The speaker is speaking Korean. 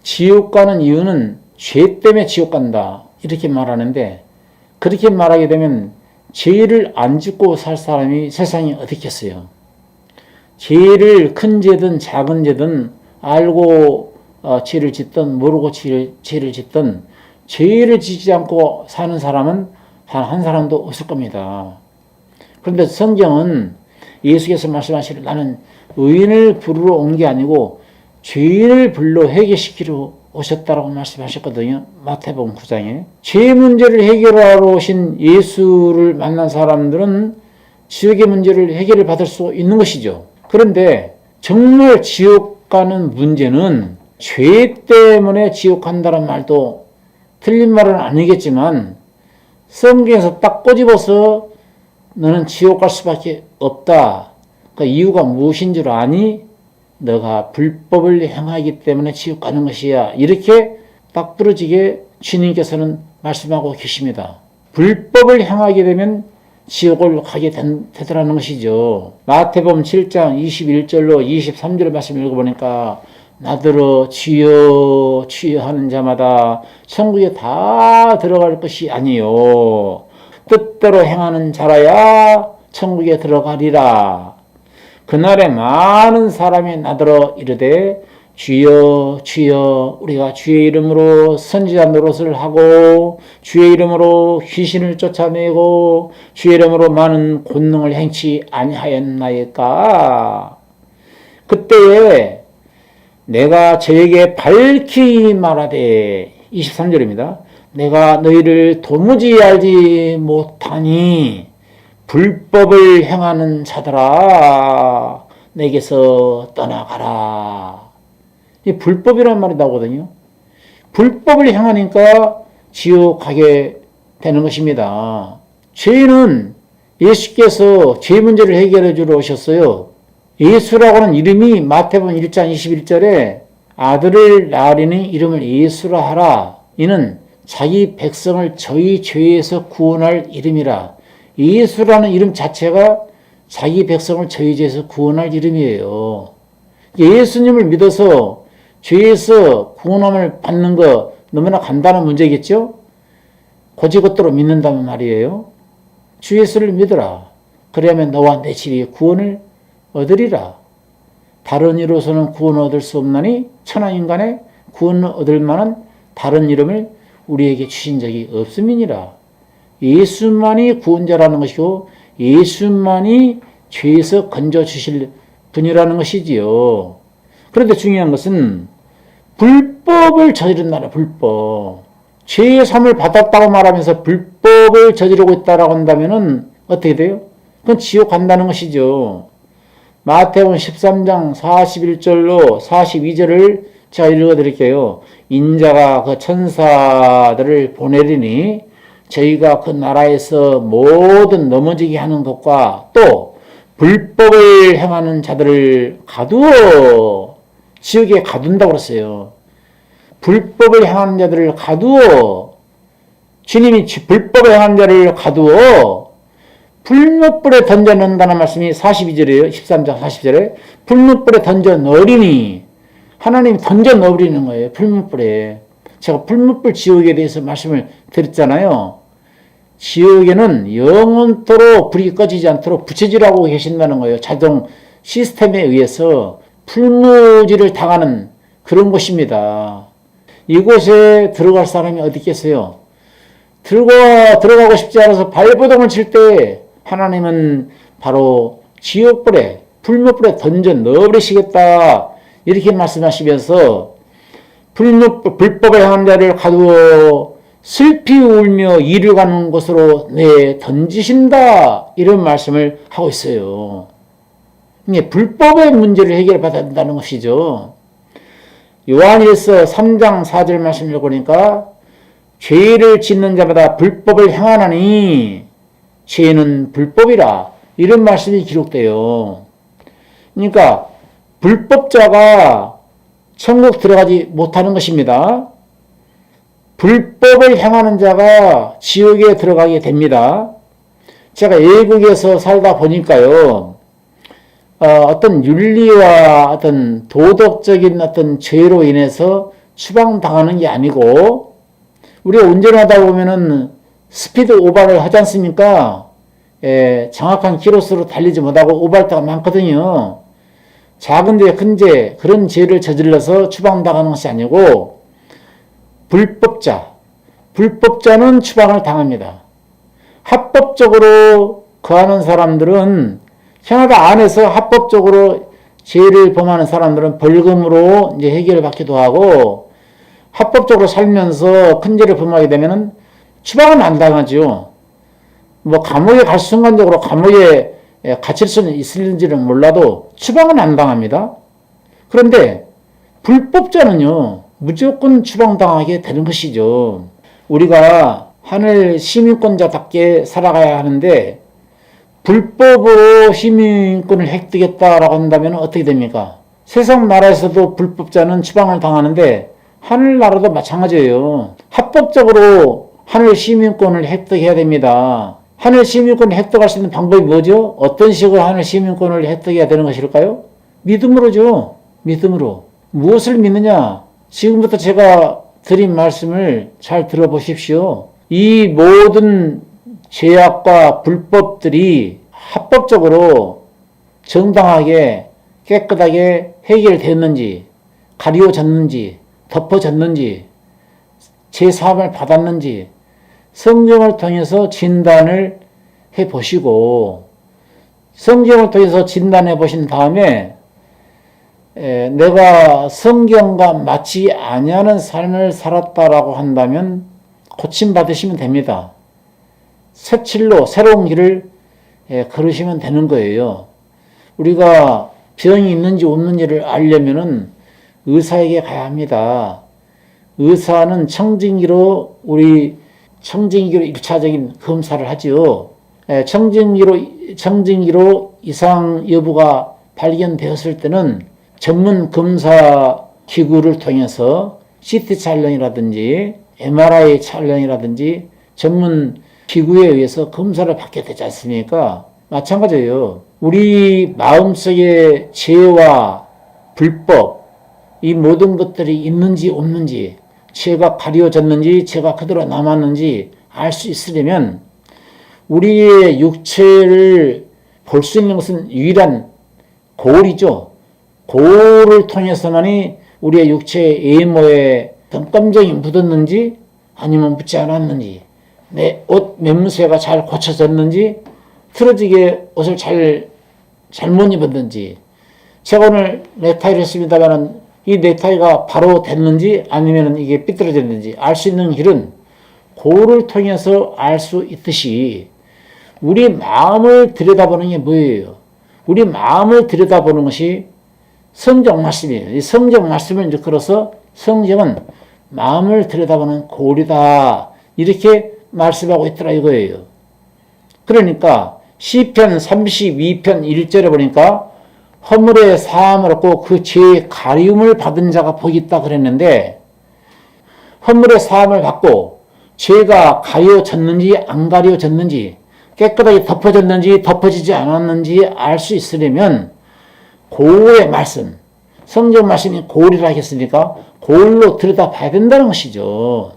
지옥 가는 이유는 죄 때문에 지옥 간다 이렇게 말하는데, 그렇게 말하게 되면 죄를 안 짓고 살 사람이 세상에 어디 있겠어요. 죄를 큰 죄든 작은 죄든 알고 죄를 짓든 모르고 죄를 짓든 죄를 짓지 않고 사는 사람은 한 사람도 없을 겁니다. 그런데 성경은 예수께서 말씀하시기를 나는 의인을 부르러 온 게 아니고 죄인을 불러 회개시키러 오셨다라고 말씀하셨거든요. 마태복음 9장에. 죄 문제를 해결하러 오신 예수를 만난 사람들은 지옥의 문제를 해결을 받을 수 있는 것이죠. 그런데 정말 지옥 가는 문제는 죄 때문에 지옥 간다는 말도 틀린 말은 아니겠지만, 성경에서 딱 꼬집어서 너는 지옥 갈 수밖에 없다. 그 이유가 무엇인 줄 아니? 너가 불법을 행하기 때문에 지옥 가는 것이야. 이렇게 딱 부러지게 주님께서는 말씀하고 계십니다. 불법을 행하게 되면 지옥을 가게 되더라는 것이죠. 마태복음 7장 21절로 23절 말씀 읽어보니까 나더러 주여 주여 하는 자마다 천국에 다 들어갈 것이 아니요 뜻대로 행하는 자라야 천국에 들어가리라. 그날에 많은 사람이 나더러 이르되 주여 주여 우리가 주의 이름으로 선지자 노릇을 하고 주의 이름으로 귀신을 쫓아내고 주의 이름으로 많은 권능을 행치 아니하였나이까. 그때에 내가 저에게 밝히 말하되, 23절입니다. 내가 너희를 도무지 알지 못하니 불법을 행하는 자들아 내게서 떠나가라. 이 불법이란 말이 나오거든요. 불법을 행하니까 지옥 가게 되는 것입니다. 죄는 예수께서 죄 문제를 해결해 주러 오셨어요. 예수라고 하는 이름이 마태복음 1장 21절에 아들을 낳으리니 이름을 예수라 하라. 이는 자기 백성을 저희 죄에서 구원할 이름이라. 예수라는 이름 자체가 자기 백성을 저희 죄에서 구원할 이름이에요. 예수님을 믿어서 죄에서 구원함을 받는 거 너무나 간단한 문제겠죠? 고지고대로 믿는다는 말이에요. 주 예수를 믿어라. 그래야만 너와 내 집이 구원을 얻으리라. 다른 이로서는 구원을 얻을 수 없나니 천하인간의 구원을 얻을 만한 다른 이름을 우리에게 주신 적이 없음이니라. 예수만이 구원자라는 것이고 예수만이 죄에서 건져주실 분이라는 것이지요. 그런데 중요한 것은 불법을 저지른다는 불법. 죄의 삶을 받았다고 말하면서 불법을 저지르고 있다고 한다면 어떻게 돼요? 그건 지옥 간다는 것이죠. 마태복음 13장 41절로 42절을 제가 읽어드릴게요. 인자가 그 천사들을 보내리니 저희가 그 나라에서 모든 넘어지게 하는 것과 또 불법을 행하는 자들을 가두어 지옥에 가둔다고 그랬어요. 불법을 행하는 자들을 가두어, 주님이 불법을 행하는 자를 가두어 불못불에 던져 넣는다는 말씀이 42절이에요. 13장 40절에 불못불에 던져 넣으리니, 하나님이 던져 넣으리는 거예요. 불못불에. 제가 불못불 지옥에 대해서 말씀을 드렸잖아요. 지옥에는 영원토록 불이 꺼지지 않도록 부채질하고 계신다는 거예요. 자동 시스템에 의해서 풀무질을 당하는 그런 곳입니다. 이곳에 들어갈 사람이 어디 있겠어요? 들어가고 싶지 않아서 발버둥을 칠 때 하나님은 바로 지옥불에, 불못불에 던져 넣어버리시겠다 이렇게 말씀하시면서 불법을 행한 자를 가두어 슬피 울며 이를 가는 곳으로 던지신다 이런 말씀을 하고 있어요. 이게 불법의 문제를 해결받아야 된다는 것이죠. 요한일서 3장 4절 말씀을 읽으니까 죄를 짓는 자마다 불법을 행하나니 죄는 불법이라 이런 말씀이 기록돼요. 그러니까 불법자가 천국 들어가지 못하는 것입니다. 불법을 행하는 자가 지옥에 들어가게 됩니다. 제가 외국에서 살다 보니까요, 어떤 윤리와 어떤 도덕적인 어떤 죄로 인해서 추방당하는 게 아니고, 우리가 운전하다 보면은 스피드 오버를 하지 않습니까? 정확한 키로수로 달리지 못하고 오버할 때가 많거든요. 작은 죄, 큰 죄, 그런 죄를 저질러서 추방당하는 것이 아니고, 불법자는 추방을 당합니다. 합법적으로 거하는 사람들은, 캐나다 안에서 합법적으로 죄를 범하는 사람들은 벌금으로 이제 해결을 받기도 하고, 합법적으로 살면서 큰 죄를 범하게 되면은 추방은 안 당하죠. 뭐 감옥에 갈 순간적으로 감옥에 갇힐 수는 있을지는 몰라도 추방은 안 당합니다. 그런데 불법자는요, 무조건 추방당하게 되는 것이죠. 우리가 하늘 시민권자답게 살아가야 하는데, 불법으로 시민권을 획득했다라고 한다면 어떻게 됩니까? 세상 나라에서도 불법자는 추방을 당하는데, 하늘나라도 마찬가지예요. 합법적으로 하늘 시민권을 획득해야 됩니다. 하늘 시민권을 획득할 수 있는 방법이 뭐죠? 어떤 식으로 하늘 시민권을 획득해야 되는 것일까요? 믿음으로죠. 믿음으로. 무엇을 믿느냐? 지금부터 제가 드린 말씀을 잘 들어보십시오. 이 모든 죄악과 불법들이 합법적으로 정당하게 깨끗하게 해결되었는지, 가리워졌는지, 덮어졌는지, 제사함을 받았는지 성경을 통해서 진단을 해보시고, 성경을 통해서 진단해 보신 다음에 내가 성경과 맞지 아니하는 삶을 살았다라고 한다면 고침받으시면 됩니다. 새 칠로 새로운 길을 걸으시면 되는 거예요. 우리가 병이 있는지 없는지를 알려면은 의사에게 가야 합니다. 의사는 청진기로 1차적인 검사를 하죠. 청진기로 이상 여부가 발견되었을 때는 전문 검사 기구를 통해서 CT 촬영이라든지 MRI 촬영이라든지 전문 기구에 의해서 검사를 받게 되지 않습니까? 마찬가지예요. 우리 마음속에 죄와 불법, 이 모든 것들이 있는지 없는지, 죄가 가려졌는지 죄가 그대로 남았는지 알 수 있으려면 우리의 육체를 볼 수 있는 것은 유일한 거울이죠. 거울을 통해서만이 우리의 육체의 외모에 감정이 묻었는지 아니면 묻지 않았는지, 내 옷 매무새가 잘 고쳐졌는지, 틀어지게 옷을 잘못 입었는지, 제가 오늘 넥타이를 했습니다만 이 넥타이가 바로 됐는지 아니면 이게 삐뚤어졌는지 알 수 있는 길은 거울을 통해서 알 수 있듯이 우리 마음을 들여다보는 게 뭐예요? 우리 마음을 들여다보는 것이 성경 말씀이에요. 이 성경 말씀을 이제 걸어서 성경은 마음을 들여다보는 거울이다, 이렇게 말씀하고 있더라 이거예요. 그러니까 시편 32편 1절에 보니까 허물의 사함을 얻고 그 죄의 가리움을 받은 자가 복이 있다 그랬는데, 허물의 사함을 받고 죄가 가려졌는지 안 가려졌는지, 깨끗하게 덮어졌는지 덮어지지 않았는지 알 수 있으려면 거울의 말씀, 성경 말씀이 거울이라 하겠습니까? 거울로 들여다봐야 된다는 것이죠.